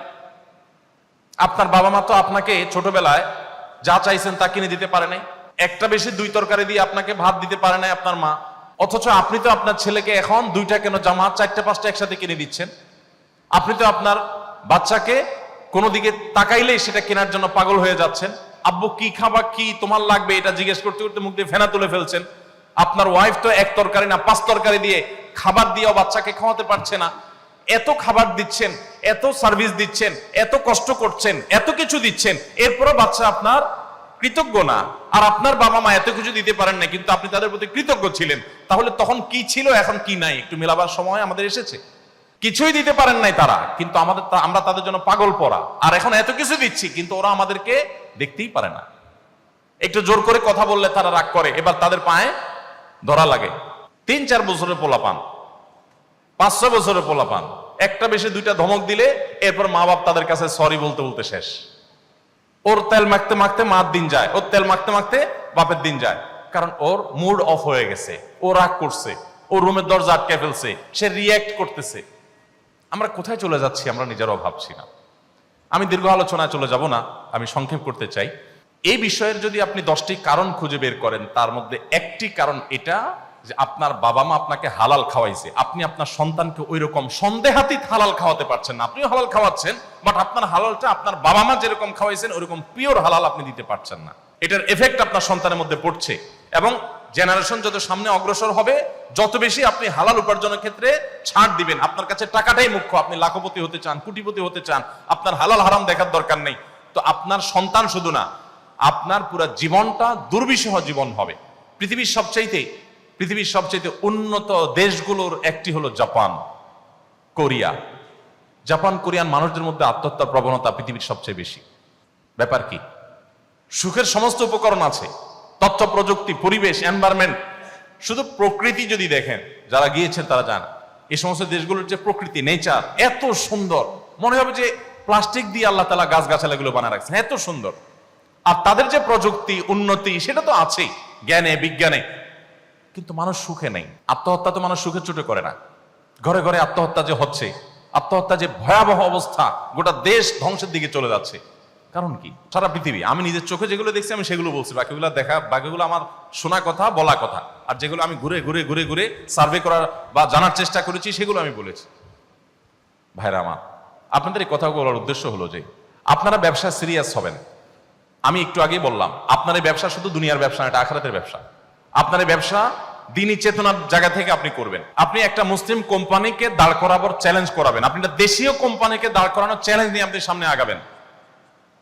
আপনার বাবা মা তো আপনাকে ছোটবেলায় যা চাইছেন তা কিনে দিতে পারে নাই। একটা বেশি 2 তরকারি দিয়ে আপনাকে ভাত দিতে পারে নাই আপনার মা। অথচ আপনি তো আপনার ছেলেকে এখন 2টা কেন জামা, 4টা 5টা একসাথে কিনে দিচ্ছেন। আপনি তো আপনার বাচ্চাকে কোনো দিকে তাকাইলেই সেটা কেনার জন্য পাগল হয়ে যাচ্ছেন। আব্বু কি খাবা, কি তোমার লাগবে, এটা জিজ্ঞেস করতে করতে মুখ দিয়ে ফেনা তুলে ফেলছেন। আপনার ওয়াইফ তো 1 তরকারি না 5 তরকারি দিয়ে খাবার দিয়েও বাচ্চাকে খাওয়াতে পারছে না। এত খাবার দিচ্ছেন, এত সার্ভিস দিচ্ছেন, এত কষ্ট করছেন, এত কিছু দিচ্ছেন, এরপরও বাচ্চা আপনার কৃতজ্ঞ না। আর আপনার বাবা মা এত কিছু দিতে পারেন না, কিন্তু আপনি তাদের প্রতি কৃতজ্ঞ ছিলেন। তাহলে তখন কি ছিল, এখন কি নাই, একটু মেলাবার সময় আমাদের এসেছে। কিছুই দিতে পারেন নাই তারা, কিন্তু আমরা তাদের জন্য পাগল পড়া। আর এখন এত কিছু দিচ্ছি, কিন্তু ওরা আমাদেরকে দেখতেই পারে না। একটু জোর করে কথা বললে তারা রাগ করে, এবার তাদের পায়ে ধরা লাগে। 3-4 বছরের পোলাপান, 5-6 বছরের পোলাপান, একটা বেশি 2টা ধমক দিলে এরপর মা বাপ তাদের কাছে সরি বলতে বলতে শেষ। ওর তেল মাখতে মাখতে মার দিন যায়, ওর তেল মাখতে মাখতে বাপের দিন যায়। কারণ ওর মুড অফ হয়ে গেছে, ও রাগ করছে, ও রুমের দরজা আটকে ফেলছে, সে রিয়্যাক্ট করতেছে। আমরা কোথায় চলে যাচ্ছি আমরা নিজেরাও ভাবছি না। আমি দীর্ঘ আলোচনায় চলে যাব না, আমি সংক্ষেপ করতে চাই। এই বিষয়ের যদি আপনি 10টি কারণ খুঁজে বের করেন, তার মধ্যে একটি কারণ এটা যে আপনার বাবা মা আপনাকে হালাল খাওয়াইছে, আপনি আপনার সন্তানকে ওই রকম সন্দেহাতীত হালাল খাওয়াতে পারছেন না। আপনিও হালাল খাওয়াচ্ছেন, বাট আপনার হালালটা আপনার বাবা মা যেরকম খাওয়াইছেন ওরকম পিওর হালাল আপনি দিতে পারছেন না। এটার এফেক্ট আপনার সন্তানের মধ্যে পড়ছে, এবং জেনারেশন যত সামনে অগ্রসর হবে, যত বেশি আপনি হালাল উপার্জনের ক্ষেত্রে ছাড় দিবেন। আপনার কাছে টাকাটাই মুখ্য। আপনি লাখপতি হতে চান, কোটিপতি হতে চান, আপনার হালাল হারাম দেখার দরকার নেই। তো আপনার সন্তান শুধু না, আপনার পুরো জীবনটা দুর্বিষহ জীবন হবে। পৃথিবীর সবচেয়ে উন্নত দেশগুলোর একটি হলো জাপান, কোরিয়া। জাপান কোরিয়ান মানুষদের মধ্যে আত্মহত্যার প্রবণতা পৃথিবীর সবচেয়ে বেশি। ব্যাপার কি? সুখের সমস্ত উপকরণ আছে, তথ্য প্রযুক্তি, পরিবেশ, এনভায়রনমেন্ট। শুধু প্রকৃতি যদি দেখেন, যারা গিয়েছেন তারা জানেন এই সমস্ত দেশগুলোর যে প্রকৃতি, নেচার এত সুন্দর, মনে হবে যে প্লাস্টিক দিয়ে আল্লাহ তাআলা গাছগাছালাগুলো বানায় রাখছেন, এত সুন্দর। আর তাদের যে প্রযুক্তি, উন্নতি, সেটা তো আছেই জ্ঞানে বিজ্ঞানে, কিন্তু মানুষ সুখে নেই। আত্মহত্যা তো মানুষ সুখে চুটে করে না। ঘরে ঘরে আত্মহত্যা যে হচ্ছে, আত্মহত্যা যে ভয়াবহ অবস্থা, গোটা দেশ ধ্বংসের দিকে চলে যাচ্ছে। কারণ কি? সারা পৃথিবী, আমি নিজের চোখে যেগুলো দেখছি আমি সেগুলো বলছি, বাকিগুলো আমার শোনা কথা, বলা কথা। আর যেগুলো আমি ঘুরে ঘুরে ঘুরে ঘুরে সার্ভে করার বা জানার চেষ্টা করেছি সেগুলো আমি বলেছি। ভাইরা আমার, আপনাদের এই কথা বলার উদ্দেশ্য হলো যে আপনারা ব্যবসা সিরিয়াস হবেন। আমি একটু আগেই বললাম, আপনার এই ব্যবসা শুধু দুনিয়ার ব্যবসা না, এটা আখিরাতের ব্যবসা। আপনার এই ব্যবসা দ্বীনি চেতনার জায়গা থেকে আপনি করবেন। আপনি একটা মুসলিম কোম্পানিকে দাঁড় করাবার চ্যালেঞ্জ করাবেন, আপনি একটা দেশীয় কোম্পানিকে দাঁড় করানোর চ্যালেঞ্জ নিয়ে আপনি সামনে আগাবেন।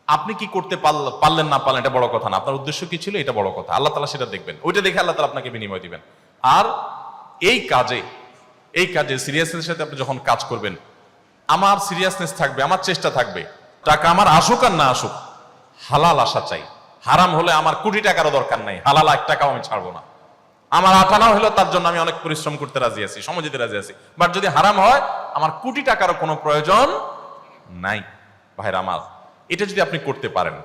আপনি কি করতে পারলেন না পারলেন এটা বড় কথা না, আপনার উদ্দেশ্য কি ছিল এটা বড় কথা। আল্লাহ তাআলা সেটা দেখবেন, ওইটা দেখে আল্লাহ তাআলা আপনাকে বিনিময় দিবেন। আর এই কাজে সিরিয়াসনেসের সাথে আপনি যখন কাজ করবেন, আমার সিরিয়াসনেস থাকবে, আমার চেষ্টা থাকবে, টাকা আমার আসুক আর না আসুক, হালাল আশা চাই। হারাম হলে আমার কোটি টাকারও দরকার নাই, হালাল 1 টাকাও আমি ছাড়বো না। আমার আটানা হলো তার জন্য আমি অনেক পরিশ্রম করতে রাজি আছি, সময় দিতে রাজি আছি। বাট যদি হারাম হয়, আমার কোটি টাকারও কোনো প্রয়োজন নাই। ভাইরা আমার, এটা যদি আপনি করতে পারেন,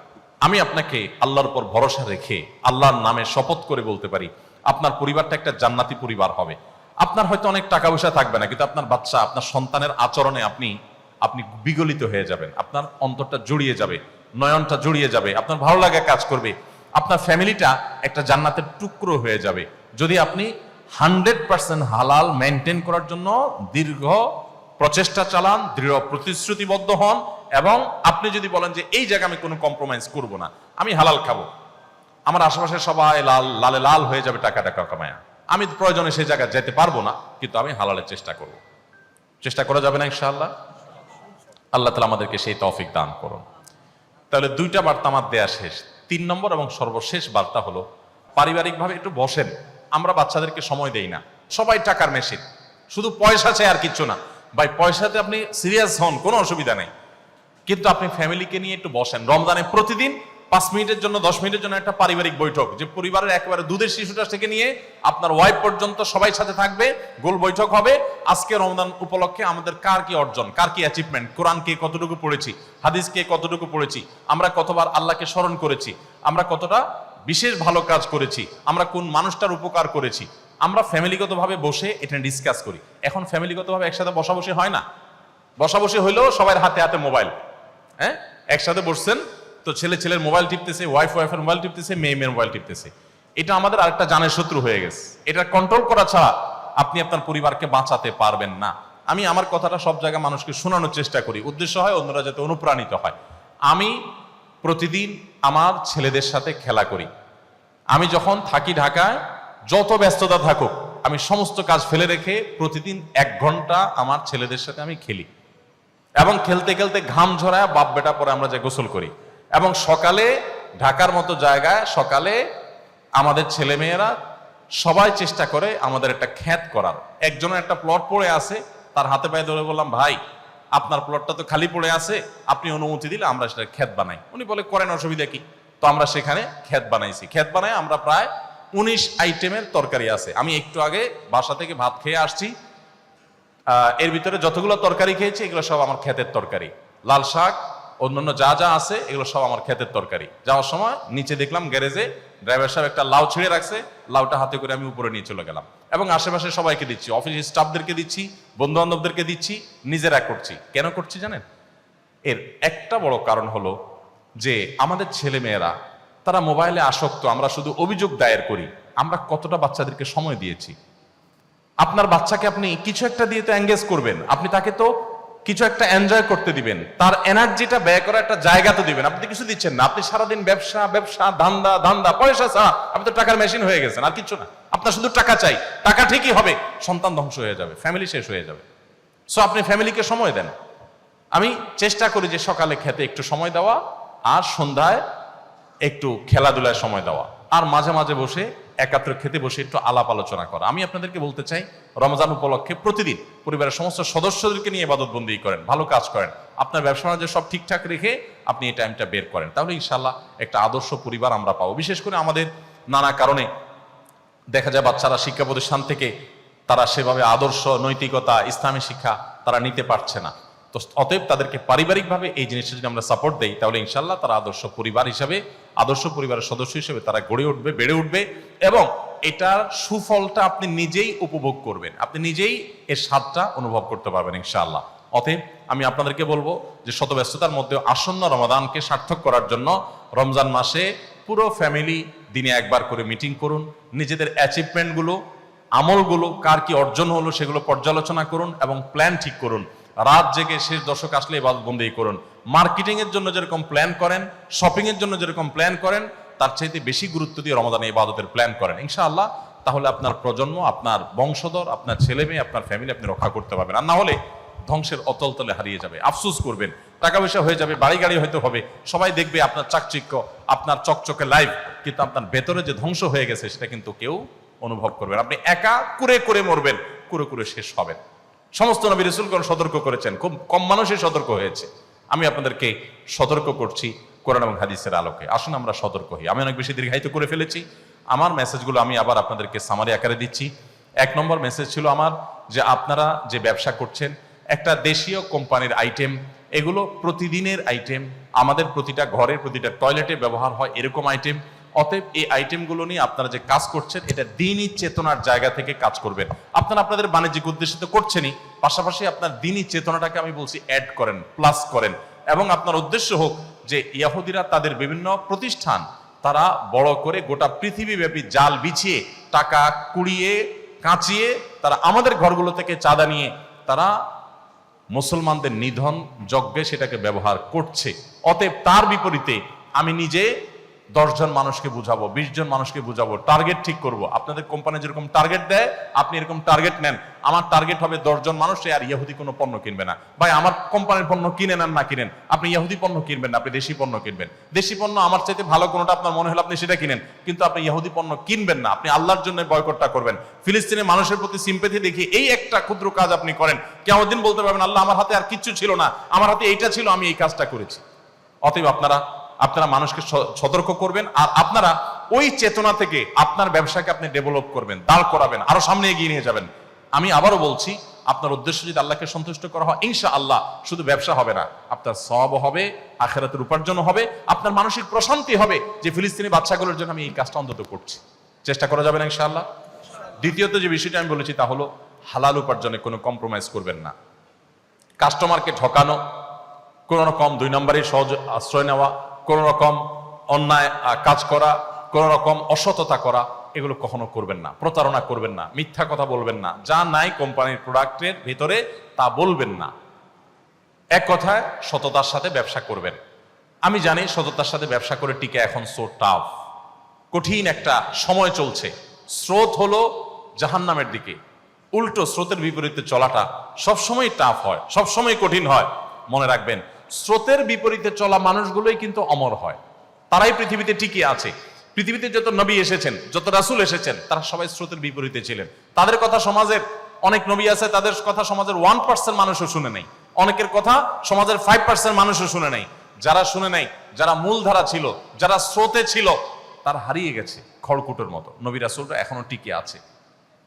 আমি আপনাকে আল্লাহর উপর ভরসা রেখে আল্লাহর নামে শপথ করে বলতে পারি, আপনার পরিবারটা একটা জান্নাতি পরিবার হবে। আপনার হয়তো অনেক টাকা পয়সা থাকবে না, কিন্তু আপনার বাচ্চা, আপনার সন্তানের আচরণে আপনি বিগলিত হয়ে যাবেন। আপনার অন্তরটা জড়িয়ে যাবে, নয়নটা জড়িয়ে যাবে, আপনার ভালো লাগা কাজ করবে, আপনার ফ্যামিলিটা একটা জান্নাতের টুকরো হয়ে যাবে। যদি আপনি 100% হালাল মেনটেন করার জন্য দীর্ঘ প্রচেষ্টা চালান, দৃঢ় প্রতিশ্রুতিবদ্ধ হন, এবং আপনি যদি বলেন যে এই জায়গায় আমি কোনো কম্প্রোমাইজ করব না, আমি হালাল খাবো, আমার আশেপাশে সবাই লালে লাল হয়ে যাবে টাকা কামায়া, আমি প্রয়োজনে সেই জায়গায় যেতে পারবো না, কিন্তু আমি হালালের চেষ্টা করব। চেষ্টা করা যাবে না ইনশাআল্লাহ? আল্লাহ তাআলা আমাদেরকে সেই তৌফিক দান করুন। তাহলে দুইটা বার্তা আমার দেয়া শেষ। 3 নম্বর এবং সর্বশেষ বার্তা হলো, পারিবারিকভাবে একটু বসেন। আমরা বাচ্চাদেরকে সময় দেই না, সবাই টাকার মেশিন, শুধু পয়সা চাই আর কিচ্ছু না। ভাই, পয়সাতে আপনি সিরিয়াস হন, কোনো অসুবিধা নেই, কিন্তু আপনি ফ্যামিলিকে নিয়ে একটু বসেন। রমজানে প্রতিদিন 5 মিনিটের জন্য, 10 মিনিটের জন্য একটা পারিবারিক বৈঠক, যে পরিবারের একেবারে দুধের শিশুটা থেকে নিয়ে আপনার ওয়াইফ পর্যন্ত সবাই সাথে থাকবে, গোল বৈঠক হবে। আজকে রমজান উপলক্ষে আমাদের কার কি অর্জন, কার কি অ্যাচিভমেন্ট, কোরআন কে কতটুকু পড়েছি, হাদিস কে কতটুকু পড়েছি, আমরা কতবার আল্লাহকে স্মরণ করেছি, আমরা কতটা বিশেষ ভালো কাজ করেছি, আমরা কোন মানুষটার উপকার করেছি, আমরা ফ্যামিলিগতভাবে বসে এটা ডিসকাস করি। এখন ফ্যামিলিগতভাবে একসাথে বসাবসি হয় না। বসাবসি হইলেও সবার হাতে হাতে মোবাইল। হ্যাঁ, একসাথে বসছেন তো ছেলের মোবাইল টিপতেছে, ওয়াইফের মোবাইল টিপতেছে, মেয়ের মোবাইল টিপতেছে। এটা আমাদের আরেকটা জানের শত্রু হয়ে গেছে। এটা কন্ট্রোল করা ছাড়া আপনি আপনার পরিবারকে বাঁচাতে পারবেন না। আমি আমার কথাটা সব জায়গায় মানুষকে শোনানোর চেষ্টা করি, উদ্দেশ্য হয় অন্যরা যাতে অনুপ্রাণিত হয়। আমি প্রতিদিন আমার ছেলেদের সাথে খেলা করি। আমি যখন থাকি ঢাকায়, যত ব্যস্ততা থাকুক, আমি সমস্ত কাজ ফেলে রেখে প্রতিদিন 1 ঘন্টা আমার ছেলেদের সাথে আমি খেলি, এবং খেলতে খেলতে ঘাম ঝরায় বাপ বেটা পরে আমরা যে গোসল করি। এবং সকালে ঢাকার মতো জায়গায় সকালে আমাদের ছেলে মেয়েরা সবাই চেষ্টা করে আমাদের একটা ক্ষেত করার। একজনের একটা প্লট পড়ে আছে, তার হাতে পায়ে ধরে বললাম, ভাই আপনার প্লটটা তো খালি পড়ে আছে, আপনি অনুমতি দিলে আমরা সেটা ক্ষেত বানাই। উনি বলে, করেন, অসুবিধা কি? তো আমরা সেখানে ক্ষেত বানাইছি। ক্ষেত বানাই আমরা প্রায় 19 আইটেমের তরকারি আছে। আমি একটু আগে বাসা থেকে ভাত খেয়ে আসছি, এর ভিতরে যতগুলো তরকারি খেয়েছি এগুলো সব আমার ক্ষেতের তরকারি। লাল শাক, অন্যান্য যা যা আছে এগুলো সব আমার ক্ষেতের তরকারি। যাওয়ার সময় নিচে দেখলাম গ্যারেজে ড্রাইভার সাহেব একটা লাউ ছিঁড়ে রাখছে, লাউটা হাতে করে আমি উপরে নিয়ে চলে গেলাম, এবং আশেপাশে সবাইকে দিচ্ছি, অফিস স্টাফদেরকে দিচ্ছি, বন্ধু বান্ধবদেরকে দিচ্ছি, নিজেরা করছি। কেন করছি জানেন? এর একটা বড় কারণ হলো যে আমাদের ছেলে মেয়েরা তারা মোবাইলে আসক্ত। আমরা শুধু অভিযোগ দায়ের করি, আমরা কতটা বাচ্চাদেরকে সময় দিয়েছি। আপনার বাচ্চাকে আপনি কিছু একটা দিয়ে তো এঙ্গেজ করবেন, আপনি তাকে তো কিছু একটা এনজয় করতে দিবেন, তার এনার্জিটা ব্যয় করার একটা জায়গা তো দিবেন। আপনি কিছু দিচ্ছেন না, আপনি সারাদিন ব্যবসা ব্যবসা, ধান্দা ধান্দা, পয়সা ছাড়া আপনি তো টাকার মেশিন হয়ে গেছেন, আর কিছু না। আপনার শুধু টাকা চাই, টাকা ঠিকই হবে, সন্তান ধ্বংস হয়ে যাবে, ফ্যামিলি শেষ হয়ে যাবে। সো আপনি ফ্যামিলিকে সময় দেন। আমি চেষ্টা করি যে সকালে খেতে একটু সময় দেওয়া, আর সন্ধ্যায় একটু খেলাধুলায় সময় দেওয়া, আর মাঝে মাঝে বসে একাত্র খেতে বসে একটু আলাপ আলোচনা করা। আমি আপনাদেরকে বলতে চাই, রমজান উপলক্ষে প্রতিদিন পরিবারের সমস্ত সদস্যদেরকে নিয়ে ইবাদতবন্দি করেন, ভালো কাজ করেন, আপনার ব্যবসা বাণিজ্য সব ঠিকঠাক রেখে আপনি এই টাইমটা বের করেন, তাহলে ইনশাল্লাহ একটা আদর্শ পরিবার আমরা পাবো। বিশেষ করে আমাদের নানা কারণে দেখা যায় বাচ্চারা শিক্ষা প্রতিষ্ঠান থেকে তারা সেভাবে আদর্শ, নৈতিকতা, ইসলামী শিক্ষা তারা নিতে পারছে না। তো অতএব তাদেরকে পারিবারিকভাবে এই জিনিসটা যদি আমরা সাপোর্ট দেই, তাহলে ইনশাল্লাহ তারা আদর্শ পরিবার হিসাবে, আদর্শ পরিবারের সদস্য হিসেবে তারা গড়ে উঠবে, বেড়ে উঠবে, এবং এটার সুফলটা আপনি নিজেই উপভোগ করবেন, আপনি নিজেই এর স্বাদটা অনুভব করতে পারবেন ইনশাআল্লাহ। অতএব আমি আপনাদেরকে বলবো যে শত ব্যস্ততার মধ্যে আসন্ন রমাদানকে সার্থক করার জন্য রমজান মাসে পুরো ফ্যামিলি দিনে একবার করে মিটিং করুন, নিজেদের অ্যাচিভমেন্টগুলো, আমলগুলো, কার কি অর্জন হলো সেগুলো পর্যালোচনা করুন, এবং প্ল্যান ঠিক করুন। রাত জেগে শেষ দশক আসলে ইবাদতবন্দি করুন। মার্কেটিং এর জন্য যেরকম প্ল্যান করেন, শপিং এর জন্য যেরকম প্ল্যান করেন, তার চাইতে বেশি গুরুত্ব দিয়ে রমাদানে ইবাদতের প্ল্যান করেন ইনশাআল্লাহ। তাহলে আপনার প্রজন্ম, আপনার বংশধর, আপনার ছেলে মেয়ে, আপনার ফ্যামিলি আপনি রক্ষা করতে পারবেন। আর না হলে ধ্বংসের অতল তলে হারিয়ে যাবে, আফসোস করবেন, টাকা পয়সা হয়ে যাবে, বাড়ি গাড়ি হয়তো হবে, সবাই দেখবে আপনার চাকচিক্য, আপনার চকচকে লাইফ, কিন্তু আপনার ভেতরে যে ধ্বংস হয়ে গেছে সেটা কিন্তু কেউ অনুভব করবেন। আপনি একা কুরে কুরে মরবেন, কুরে কুরে শেষ হবেন। সমস্ত নবী রাসূলগণ সতর্ক করেছেন, খুব কম মানুষই সতর্ক হয়েছে। আমি আপনাদেরকে সতর্ক করছি কোরআন এবং হাদিসের আলোকে, আসুন আমরা সতর্ক হই। আমি অনেক বেশি দীর্ঘায়িত করে ফেলেছি, আমার মেসেজগুলো আমি আবার আপনাদেরকে সামারি আকারে দিচ্ছি। 1 নম্বর মেসেজ ছিল আমার যে আপনারা যে ব্যবসা করছেন, একটা দেশীয় কোম্পানির আইটেম, এগুলো প্রতিদিনের আইটেম, আমাদের প্রতিটা ঘরের প্রতিটা টয়লেটে ব্যবহার হয় এরকম আইটেম। অতএব এই আইটেমগুলো নিয়ে আপনারা যে কাজ করছেন, এটা দ্বীনি চেতনার জায়গা থেকে কাজ করবেন। আপনারা আপনাদের বাণিজ্যিক উদ্দেশ্যে তো করছেনই, পাশাপাশি আপনার দ্বীনি চেতনাটাকে আমি বলছি অ্যাড করেন, প্লাস করেন। এবং আপনার উদ্দেশ্য হোক যে ইহুদিরা তাদের বিভিন্ন প্রতিষ্ঠান তারা বড় করে গোটা পৃথিবীব্যাপী জাল বিছিয়ে টাকা কুড়িয়ে কাঁচিয়ে তারা আমাদের ঘরগুলো থেকে চাঁদা নিয়ে তারা মুসলমানদের নিধন যজ্ঞে সেটাকে ব্যবহার করছে। অতএব তার বিপরীতে আমি নিজে 10 জন মানুষকে বুঝাবো, 20 জন মানুষকে বুঝাবো, টার্গেট ঠিক করব। আপনাদের কোম্পানি যেরকম টার্গেট দেয়, আপনি এরকম টার্গেট নেন। আমার টার্গেট হবে 10 জন মানুষ, আর ইহুদি কোনো পণ্য কিনবে না। ভাই, আমার কোম্পানির পণ্য কিনেন আর না কিনেন, আপনি ইহুদি পণ্য কিনবেন না, আপনি দেশি পণ্য কিনবেন। দেশি পণ্য আমার চাইতে ভালো কোনোটা আপনার মনে হলো আপনি সেটা কিনেন, কিন্তু আপনি ইহুদি পণ্য কিনবেন না। আপনি আল্লাহর জন্য বয়কটটা করবেন, ফিলিস্তিনের মানুষের প্রতি সিম্পেথি দেখিয়ে এই একটা ক্ষুদ্র কাজ আপনি করেন। কিয়ামতের দিন বলতে পারবেন আল্লাহ আমার হাতে আর কিচ্ছু ছিল না, আমার হাতে এইটা ছিল, আমি এই কাজটা করেছি। অতএব আপনারা মানুষকে সতর্ক করবেন, আর আপনারা ওই চেতনা থেকে আপনার ব্যবসাকে আপনি ডেভেলপ করবেন, দাঁড় করাবেন, আরো সামনে এগিয়ে নিয়ে যাবেন। আমি আবারও বলছি, আপনার উদ্দেশ্য যদি আল্লাহকে সন্তুষ্ট করা হয়, ইনশাআল্লাহ শুধু ব্যবসা হবে না, আপনার সওয়াবও হবে, আখিরাতের উপার্জন হবে, আপনার মানসিক প্রশান্তি হবে যে ফিলিস্তিনি বাচ্চাগুলোর জন্য আমি এই কাজটা অন্তত করছি। চেষ্টা করা যাবে না ইনশাআল্লাহ। দ্বিতীয়ত যে বিষয়টা আমি বলেছি তা হলো হালাল উপার্জনে কোনো কম্প্রোমাইজ করবেন না। কাস্টমারকে ঠকানো, কোন রকম 2 নম্বরের সহজ আশ্রয় নেওয়া, কোন রকম অন্যায় কাজ করা, কোন রকম অসততা করা, এগুলো কখনো করবেন না। প্রতারণা করবেন না, মিথ্যা কথা বলবেন না, যা নাই কোম্পানির প্রোডাক্টের ভিতরে তা বলবেন না। এক কথায় সততার সাথে ব্যবসা করবেন। আমি জানি সততার সাথে ব্যবসা করে টিকে এখন সো টাফ, কঠিন একটা সময় চলছে। স্রোত হলো জাহান্নামের দিকে, উল্টো স্রোতের বিপরীতে চলাটা সবসময় টাফ হয়, সবসময় কঠিন হয়। মনে রাখবেন, স্রোতের বিপরীতে চলা মানুষগুলোই কিন্তু অমর হয়, তারাই পৃথিবীতে টিকে আছে। পৃথিবীতে যত নবী এসেছেন, যত রাসূল এসেছেন, তারা সবাই স্রোতের বিপরীতে ছিলেন। তাদের কথা সমাজের অনেক নবী আছে, তাদের কথা সমাজের 1% মানুষও শুনে নেই, অনেকের কথা সমাজের 5% মানুষও শুনে নেই। যারা শুনে নেই, যারা মূলধারা ছিল, যারা স্রোতে ছিল, তারা হারিয়ে গেছে খড়কুটোর মতো। নবী রাসূলরা এখনো টিকে আছে।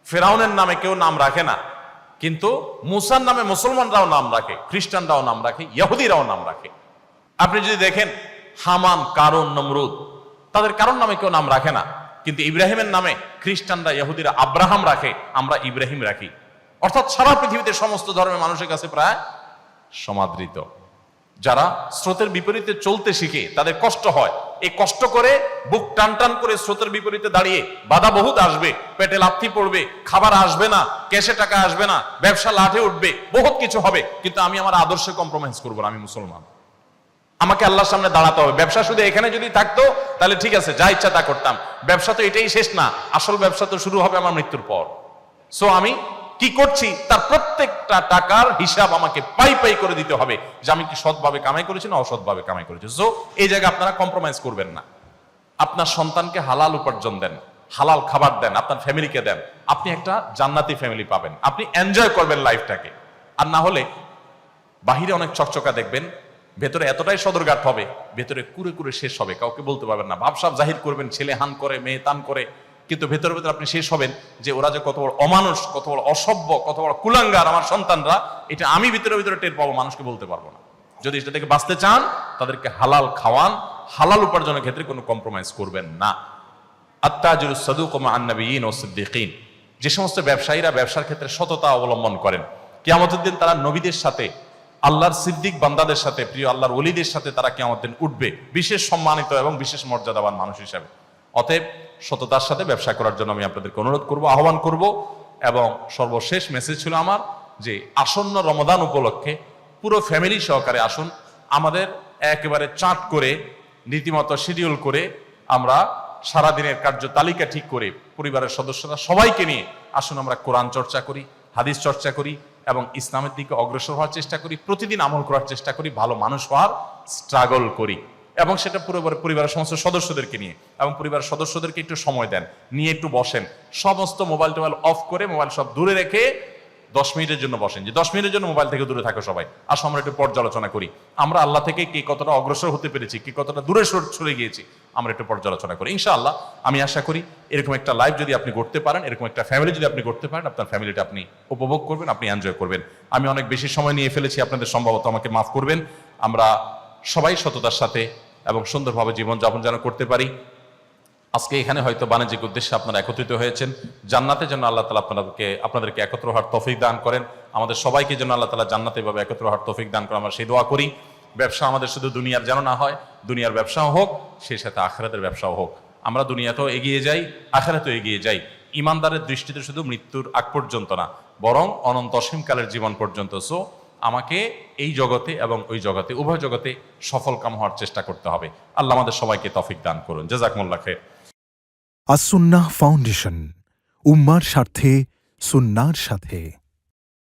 ফেরাউনের নামে কেউ নাম রাখে না, কিন্তু মুসার নামে মুসলমানরাও নাম রাখে, খ্রিস্টানরাও নাম রাখে, ইহুদিরাও নাম রাখে। আপনি যদি দেখেন হামান, কারুন, নমরুদ, তাদের কারোর নামে কেউ নাম রাখে না, কিন্তু ইব্রাহিমের নামে খ্রিস্টানরা, ইহুদিরা আব্রাহাম রাখে, আমরা ইব্রাহিম রাখি। অর্থাৎ সারা পৃথিবীতে সমস্ত ধর্মের মানুষের কাছে প্রায় সমাদৃত। যারা স্রোতের বিপরীতে চলতে শিখে তাদের কষ্ট হয়, এই কষ্ট করে বুক টান টান করে স্রোতের বিপরীতে দাঁড়িয়ে বাধা বহুত আসবে, পেটে লাথি পড়বে, খাবার আসবে না, ক্যাশে টাকা আসবে না, ব্যবসা লাঠে উঠবে, বহুত কিছু হবে, কিন্তু আমি আমার আদর্শে কম্প্রোমাইজ করবো না। আমি মুসলমান, আমাকে আল্লাহর সামনে দাঁড়াতে হবে। ব্যবসা শুধু এখানে যদি থাকতো তাহলে ঠিক আছে, যা ইচ্ছা তা করতাম। ব্যবসা তো এটাই শেষ না, আসল ব্যবসা তো শুরু হবে আমার মৃত্যুর পর। সো আমি কি করছি তার প্রত্যেকটা টাকার হিসাব আমাকে পাই পাই করে দিতে হবে, যে আমি কি সৎভাবে কামাই করেছি না অসৎভাবে কামাই করেছি। সো এই জায়গায় আপনারা কম্প্রোমাইজ করবেন না। আপনার সন্তানকে হালাল উপার্জন দেন, হালাল খাবার দেন, আপনার ফ্যামিলিকে দেন, আপনি একটা জান্নাতি ফ্যামিলি পাবেন, আপনি এনজয় করবেন লাইফটাকে। আর না হলে বাহিরে অনেক চকচকা দেখবেন, ভেতরে এতটাই সদরঘাট হবে, ভেতরে কুরে কুরে শেষ হবে, কাউকে বলতে পারবেন না। ভাবসাব জাহির করবেন, ছেলে হান করে, মেয়ে তান করে, কিন্তু ভেতরে ভেতরে আপনি শেষ হবেন যে ওরা যে কত বড় অমানুষ, কত বড় অসভ্য, কত বড় কুলাঙ্গার আমার সন্তানরা, এটা আমি ভিতরে ভিতরে টের পাবো, মানুষকে বলতে পারবো না। যদি এটা থেকে বাঁচতে চান, তাদেরকে হালাল খাওয়ান, হালাল উপার্জনের ক্ষেত্রে কোনো কম্প্রোমাইজ করবেন না। আত-তাজিরুস সাদুকু মা'আন নাবিয়্যিন ওয়াস সিদ্দীকিন, যে সমস্ত ব্যবসায়ীরা ব্যবসার ক্ষেত্রে সততা অবলম্বন করেন, কিয়ামতের দিন তারা নবীদের সাথে, আল্লাহর সিদ্দিক বান্দাদের সাথে, প্রিয় আল্লাহর ওলিদের সাথে তারা কিয়ামতের দিন উঠবে বিশেষ সম্মানিত এবং বিশেষ মর্যাদাবান মানুষ হিসাবে। অতএব সততার সাথে ব্যবসা করার জন্য আমি আপনাদেরকে অনুরোধ করব, আহ্বান করব। এবং সর্বশেষ মেসেজ ছিল আমার যে আসন্ন রমাদান উপলক্ষে পুরো ফ্যামিলি সহকারে আসুন, আমাদের একেবারে চার্ট করে রীতিমতো শিডিউল করে আমরা সারাদিনের কার্য তালিকা ঠিক করে পরিবারের সদস্যরা সবাইকে নিয়ে আসুন আমরা কোরআন চর্চা করি, হাদিস চর্চা করি এবং ইসলামের দিকে অগ্রসর হওয়ার চেষ্টা করি, প্রতিদিন আমল করার চেষ্টা করি, ভালো মানুষ হওয়ার স্ট্রাগল করি। এবং সেটা পুরো পরিবারের সমস্ত সদস্যদেরকে নিয়ে, এবং পরিবারের সদস্যদেরকে একটু সময় দেন, নিয়ে একটু বসেন, সমস্ত মোবাইল টোবাইল অফ করে, মোবাইল সব দূরে রেখে 10 মিনিটের জন্য বসেন, যে 10 মিনিটের জন্য মোবাইল থেকে দূরে থাকো সবাই, আসো আমরা একটু পর্যালোচনা করি, আমরা আল্লাহ থেকে কে কতটা অগ্রসর হতে পেরেছি, কে কতটা দূরে সরে গিয়েছি, আমরা একটু পর্যালোচনা করি। ইনশাআল্লাহ আমি আশা করি এরকম একটা লাইভ যদি আপনি করতে পারেন, এরকম একটা ফ্যামিলি যদি আপনি করতে পারেন, আপনার ফ্যামিলিটা আপনি উপভোগ করবেন, আপনি এনজয় করবেন। আমি অনেক বেশি সময় নিয়ে ফেলেছি, আপনাদের সম্ভবত আমাকে মাফ করবেন। আমরা সবাই সততার সাথে এবং সুন্দরভাবে জীবনযাপন যেন করতে পারি। আজকে এখানে হয়তো বাণিজ্যিক উদ্দেশ্যে আপনারা একত্রিত হয়েছেন, জান্নাতে যেন আল্লাহ তাআলা আপনাদেরকে একত্র হওয়ার তৌফিক দান করেন, আমাদের সবাইকে যেন আল্লাহ তাআলা জান্নাতে এভাবে একত্র হওয়ার তৌফিক দান করেন, আমরা সেই দোয়া করি। ব্যবসা আমাদের শুধু দুনিয়ার যেন না হয়, দুনিয়ার ব্যবসাও হোক, সেই সাথে আখিরাতের ব্যবসাও হোক। আমরা দুনিয়াতেও এগিয়ে যাই, আখিরাতেও এগিয়ে যাই। ইমানদারের দৃষ্টিতে শুধু মৃত্যুর আগ পর্যন্ত না, বরং অনন্ত অসীমকালের জীবন পর্যন্ত। সো আমাকে এই জগতে এবং ওই জগতে, উভয় জগতে সফল কাম হওয়ার চেষ্টা করতে হবে। আল্লাহ আমাদের সবাইকে তৌফিক দান করুন। জাযাকুমুল্লাহ খাইর।
আস-সুন্নাহ ফাউন্ডেশন, উম্মার স্বার্থে সুন্নাহর সাথে।